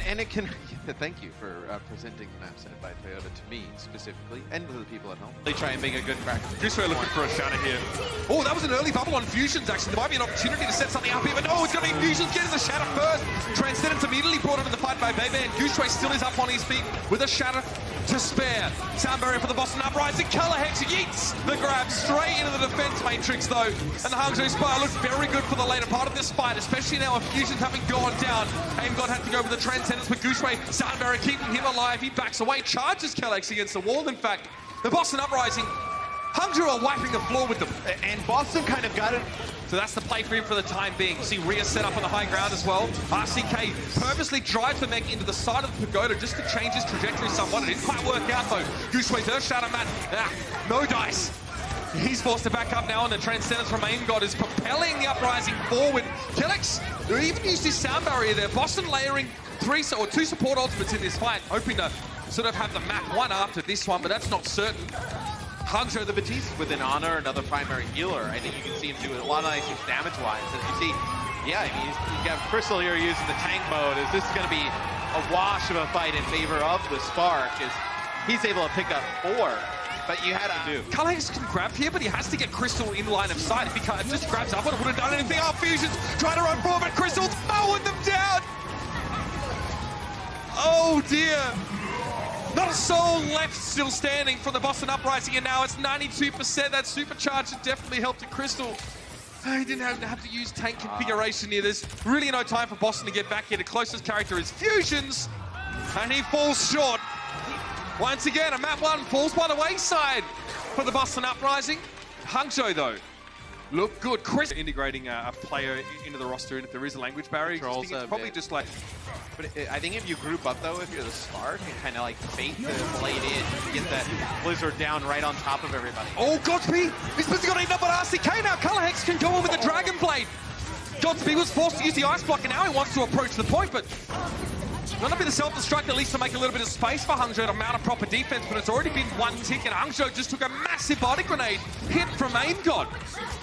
And it can, thank you for presenting the map set by Toyota to me specifically, and to the people at home. They try and make a good practice. Gooseray looking for a shatter here. Oh, that was an early bubble on Fusions, actually. There might be an opportunity to set something up here, but no, it's going to be Fusions getting the shatter first. Transcendence immediately brought him in the fight by Bebe, and Gooseray still is up on his feet with a shatter to spare. Sound barrier for the Boston Uprising. Colourhex yeets the grab straight into the defense matrix, though. And the Hangzhou Spire looks very good for the later part of this fight, especially now with Fusions having gone down. AimGod had to go with the Transcendence, but Gooseray, Sound barrier keeping him alive. He backs away, charges Colourhex against the wall. In fact, the Boston Uprising, Hangzhou are wiping the floor with them. And Boston kind of got it. So that's the play for him for the time being. See Rhea set up on the high ground as well. RCK purposely drives the mech into the side of the pagoda just to change his trajectory somewhat. It didn't quite work out though. Gooseray, Earth Shatter Mat. No dice. He's forced to back up now, and the Transcendence from AimGod is propelling the Uprising forward. Colourhex even used his sound barrier there. Boston layering two support ultimates in this fight, hoping to sort of have the map one after this one, but that's not certain. Hangzhou the Batiste with an Honor, another primary healer. I think you can see him do a lot of nice things damage-wise. As you see, yeah, I mean, you got Crystal here using the tank mode. Is this going to be a wash of a fight in favor of the Spark? Is he's able to pick up 4, but you had to do. Colourhex can grab here, but he has to get Crystal in line of sight. If he just grabs up, it would have done anything. Oh, Fusions trying to run forward, but Crystal's mowing them down. Oh dear. Not a soul left still standing from the Boston Uprising, and now it's 92%. That supercharger definitely helped to Crystal. He didn't have to use tank configuration here. There's really no time for Boston to get back here. The closest character is Fusions, and he falls short. Once again, a map 1 falls by the wayside for the Boston Uprising. Hangzhou, though, look good. Chris integrating a player into the roster, and if there is a language barrier, it's probably just like... But I think if you group up, though, if you're the Spark, and kind of like bait the blade in, get that Blizzard down right on top of everybody. Oh, Godspeed! He's busy got eaten up by RCK now. Colourhex can go in with the Dragon Blade. Godspeed was forced to use the Ice Block, and now he wants to approach the point, but... Gonna be the self-destruct, at least to make a little bit of space for Hangzhou to mount a proper defense, but it's already been 1 tick, and Hangzhou just took a massive body grenade hit from AimGod.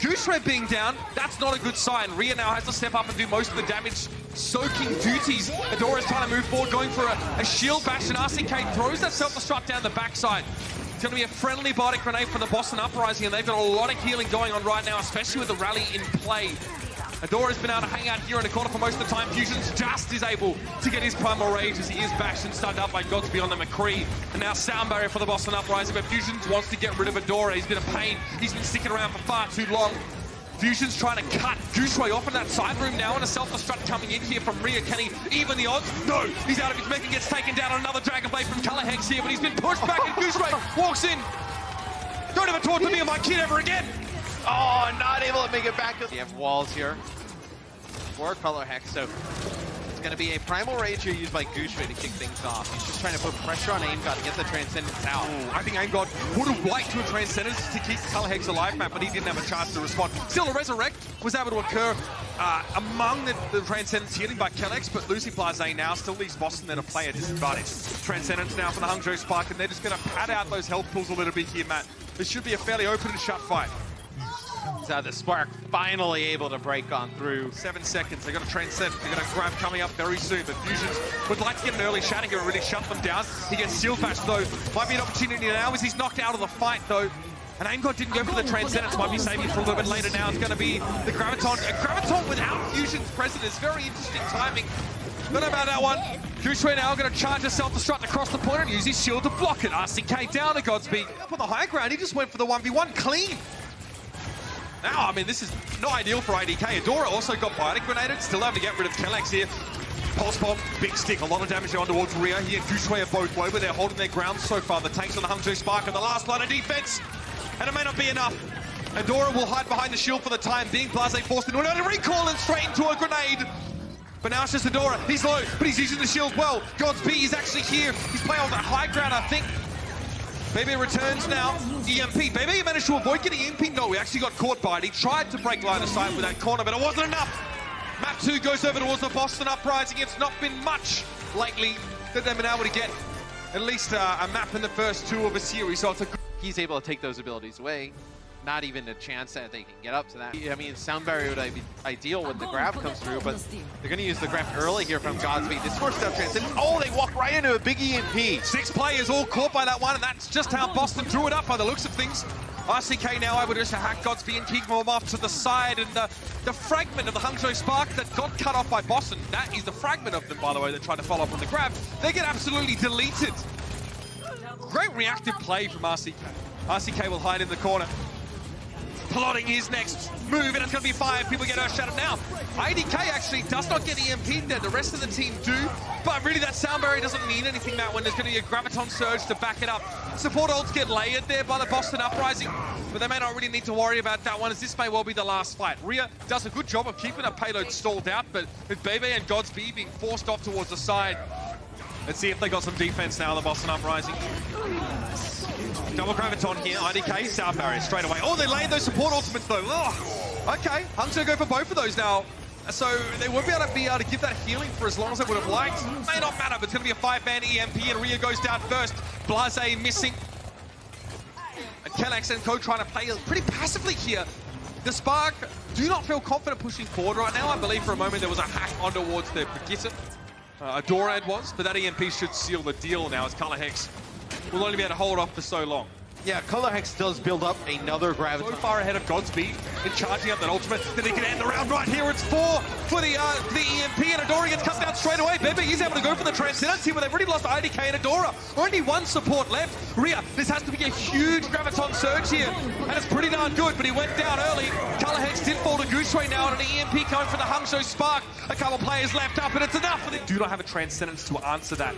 Gooseray being down, that's not a good sign. Rhea now has to step up and do most of the damage soaking duties. Adora's trying to move forward, going for a shield bash, and RCK throws that self-destruct down the backside. It's going to be a friendly body grenade for the Boston Uprising, and they've got a lot of healing going on right now, especially with the rally in play. Adora's been able to hang out here in the corner for most of the time. Fusions just is able to get his Primal Rage as he is bashed and stunned up by Godspeed on the McCree. And now Sound Barrier for the Boston Uprising, but Fusions wants to get rid of Adora. He's been a pain. He's been sticking around for far too long. Fusions trying to cut Gooseray off in that side room now, and a self-destruct coming in here from Rhea. Can he even the odds? No! He's out of his mech and gets taken down on another Dragon Blade from Colourhex here, but he's been pushed back, and Gooseray walks in. Don't ever talk to me or my kid ever again! Oh, not able to make it back. You have walls here for Colourhex, so it's going to be a Primal Rage here used by Gooseray to kick things off. He's just trying to put pressure on AimGod to get the Transcendence out. I think AimGod would have liked to a Transcendence to keep Colourhex alive, Matt, but he didn't have a chance to respond. Still, a Resurrect was able to occur among the Transcendence healing by Colourhex, but Lucy Blase now still leaves Boston there to play a disadvantage. Transcendence now for the Hangzhou Spark, and they're just going to pad out those health pools a little bit here, Matt. This should be a fairly open and shut fight. So the Spark finally able to break on through. 7 seconds, they've got a Transcend, they've got a grab coming up very soon, but Fusions would like to get an early shatter and really shut them down. He gets Shield Bash though, might be an opportunity now as he's knocked out of the fight though. And AimGod didn't go for the Transcendence, might be saving for a little bit later now. It's going to be the Graviton. A Graviton without Fusions present is very interesting timing. Don't know about that one. Gooseray now going to charge a self-destruct across the point and use his shield to block it. RCK down to Godspeed. Up on the high ground, he just went for the 1v1 clean. Now, I mean, this is not ideal for ADK. Adora also got Bionic Grenaded, still able to get rid of Colourhex here. Pulse Bomb, big stick, a lot of damage on towards Rhea. He and Gooseray are both low, but they're holding their ground so far. The tanks on the Hangzhou Spark are the last line of defense, and it may not be enough. Adora will hide behind the shield for the time being. Blase forced into another recall and straight into a grenade. But now it's just Adora. He's low, but he's using the shield well. Godspeed is actually here. He's playing on that high ground, I think. Bebe returns now. EMP. Bebe managed to avoid getting EMP. No, he actually got caught by it. He tried to break line of sight with that corner, but it wasn't enough. Map 2 goes over towards the Boston Uprising. It's not been much lately that they've been able to get at least a map in the first 2 of a series. So it's a... He's able to take those abilities away. not even a chance that they can get up to that. I mean, Sound Barrier would be ideal when the grab comes through, but they're going to use the grab early here from Godspeed. This forced up transition. Oh, they walk right into a big EMP. 6 players all caught by that one, and that's just how Boston drew it up by the looks of things. RCK now able to just hack Godspeed and kick them off to the side, and the fragment of the Hangzhou Spark that got cut off by Boston, that is the fragment of them, by the way, that tried to follow up on the grab. They get absolutely deleted. Great reactive play from RCK. RCK will hide in the corner, plotting his next move, and it's going to be 5. People get earth-shattered now. IDK actually does not get EMP'd there. The rest of the team do, but really that sound barrier doesn't mean anything that when there's going to be a Graviton Surge to back it up. Support ults get layered there by the Boston Uprising, but they may not really need to worry about that one, as this may well be the last fight. Rhea does a good job of keeping her payload stalled out, but with Bebe and Godspeed being forced off towards the side, let's see if they got some defense now, the Boston Uprising. Double Graviton here, IDK, sound barrier straight away. Oh, they laid those support ultimates though. Oh, okay, Hangzhou go for both of those now. So they won't be able to give that healing for as long as they would have liked. May not matter, but it's going to be a 5-man EMP, and Rhea goes down first. Blase missing. And Kellex and Co trying to play pretty passively here. The Spark do not feel confident pushing forward right now. I believe for a moment there was a hack on towards their Brigitte. Adorad was, but that EMP should seal the deal now, as Color Hex will only be able to hold off for so long. Yeah, Color Hex does build up another Graviton. So far ahead of Godspeed in charging up that ultimate that he can end the round right here. It's 4 for the EMP, and Adora gets cut down straight away. Bebe is able to go for the Transcendence here, but they've already lost IDK and Adora. Only 1 support left. Rhea, this has to be a huge Graviton Surge here, and it's pretty darn good, but he went down early. Color Hex did fall to Gooseray now, and an EMP coming for the Hangzhou Spark. A couple players left up, and it's enough, but they do not have a Transcendence to answer that.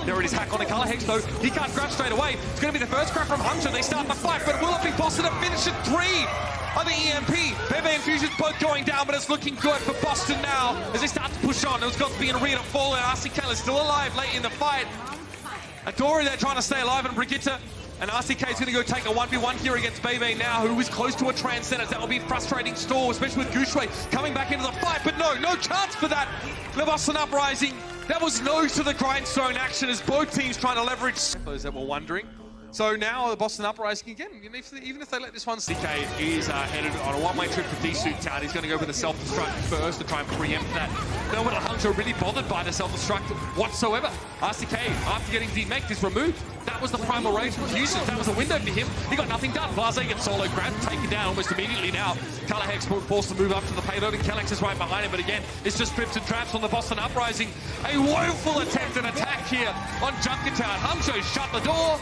There it is, hack on the Color Hex though. He can't grab straight away. It's going to be the first grab from Hangzhou. They start the fight, but will it be Boston to finish at 3 on the EMP? Bebe and Fusion's both going down, but it's looking good for Boston now as they start to push on. There's got to be a Rhea to fall, and RCK is still alive late in the fight. Adora, they're trying to stay alive, and Brigitte. And RCK is going to go take a 1v1 here against Bebe now, who is close to a Transcendence. That will be a frustrating stall, especially with Gooseray coming back into the fight, but no chance for that. The Boston Uprising, that was nose to the grindstone action as both teams trying to leverage. Those that were wondering. So now the Boston Uprising again, even if they let this one, CK is headed on a one-way trip to D-Suit Town. He's going to go with a self-destruct first to try and preempt that. No one at Hangzhou really bothered by the self-destruct whatsoever. RCK, after getting demeked, is removed. That was the primal rage from Fusion. That was a window for him. He got nothing done. Blase gets solo grabbed, taken down almost immediately now. Color Hex forced to move up to the payload, and Kellex is right behind him. But again, it's just trips and traps on the Boston Uprising. A woeful attempt at attack here on Junkertown. Hangzhou shut the door.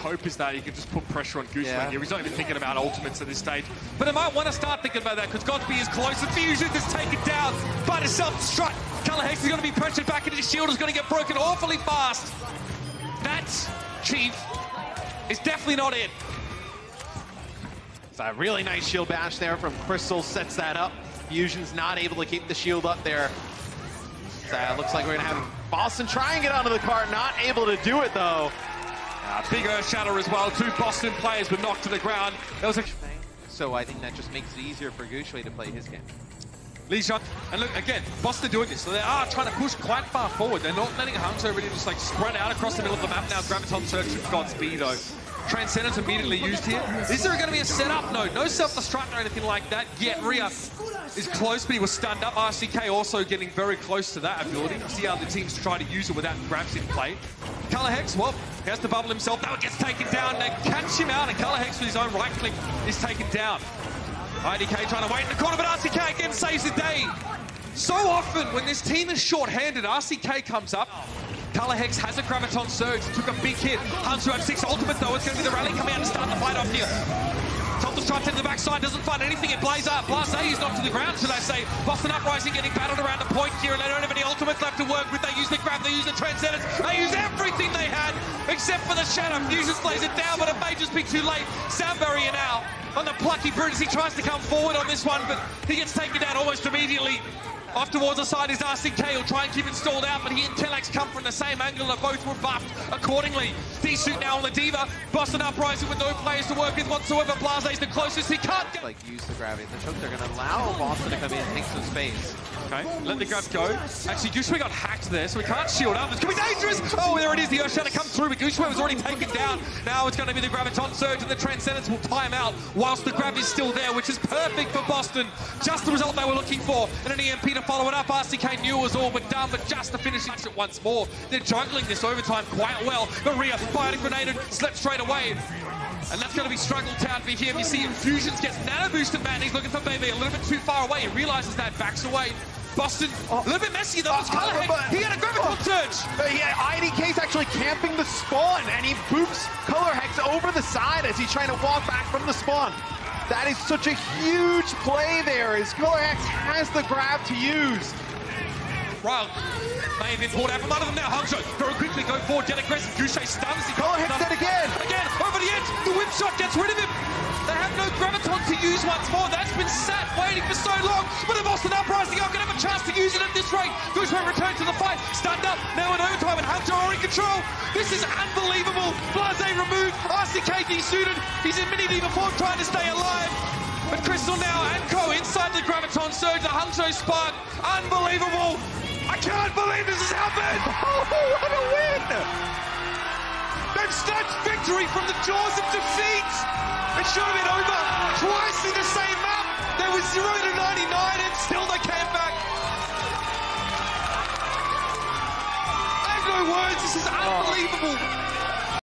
Hope is that he can just put pressure on Gooseray here. He's not even thinking about ultimates at this stage. But I might want to start thinking about that because Godspeed is close. And Fusion is taken down by the self-destruct. Color Hex is going to be pressured back into his shield. Is going to get broken awfully fast. That, Chief, is definitely not it. It's a really nice shield bash there from Crystal, sets that up. Fusion's not able to keep the shield up there. So looks like we're going to have Boston try and get onto the cart, not able to do it though. Big Earth Shatter as well. 2 Boston players were knocked to the ground. There was a... So I think that just makes it easier for Gooseray to play his game. Lee shot, and look, again, Boston doing this. So they are trying to push quite far forward. They're not letting Hangzhou really just like spread out across the middle of the map now. Graviton Surge with Godspeed though. Transcendence immediately used here. Is there going to be a setup? No self-destruct or anything like that yet. Rhea is close, but he was stunned up. RCK also getting very close to that ability. See how the teams try to use it without grabs in play. Color Hex, well, he has to bubble himself. Now it gets taken down. They catch him out, and Color Hex with his own right click is taken down. IDK trying to wait in the corner, but RCK again saves the day. So often when this team is short-handed, RCK comes up. Color Hex has a Graviton Surge, took a big hit. Hangzhou have 6 ultimate though. It's going to be the rally coming out and start the fight off here. Self-destruct into the backside, doesn't find anything. It Blase up. Blase is knocked to the ground, should I say. Boston Uprising getting battled around the point here, and they don't have any ultimates left to work with. They use the grab, they use the Transcendence, they use everything they had except for the Shadow. Fusion slays it down, but it may just be too late. Sound barrier now on the plucky Brutus. He tries to come forward on this one, but he gets taken down almost immediately. Off towards the side is RCK. He'll try and keep it stalled out, but he and Telex come from the same angle and both were buffed accordingly. D-Suit now on the Diva. Boston Uprising with no players to work with whatsoever. Blaze's the closest. He can't get... Like, use the gravity. The choke, they're going to allow Boston to come in and take some space. Okay, let the grab go. Actually, Gooshway got hacked there, so we can't shield up. This could be dangerous! Oh, there it is. The Earthshatter comes through, but Gooshway was already taken down. Now it's going to be the Graviton Surge, and the Transcendence will time out whilst the grab is still there, which is perfect for Boston. Just the result they were looking for. And an EMP to follow it up. RCK knew it was all but done, but just to finish it once more. They're juggling this overtime quite well. Maria fired a grenade and slept straight away. And that's going to be struggle town for him. You see, Fusions gets nano boosted, man. He's looking for Baby a little bit too far away. He realizes that, backs away. Boston, a little bit messy though. It's Colorhead. He had a Graviton Surge. Yeah, IDK's actually camping the spawn, and he boops Color Hex over the side as he's trying to walk back from the spawn. That is such a huge play there, as Color Hex has the grab to use. Right, may have been pulled out from under them now. Hangzhou, very quickly go forward, get aggressive. Goucher stuns. Color Hex dead again. Again, over the edge. The whip shot gets rid of him. They have no Graviton to use once more. That's been sat waiting for so long. But the Boston Uprising aren't going to have a chance to use it at this rate. Goucher returns to the fight. Stunned up, now in overtime, and Hangzhou are in control. This is unbelievable. Blase removed. RCK de-suited. He's in mini-D before trying to stay alive. But Crystal now and Co inside the Graviton Surge. The Hangzhou Spark. Unbelievable. I can't believe this has happened! Oh, what a win! They've snatched victory from the jaws of defeat! It should have been over twice in the same map! There was 0 to 99 and still they came back! I have no words, this is unbelievable!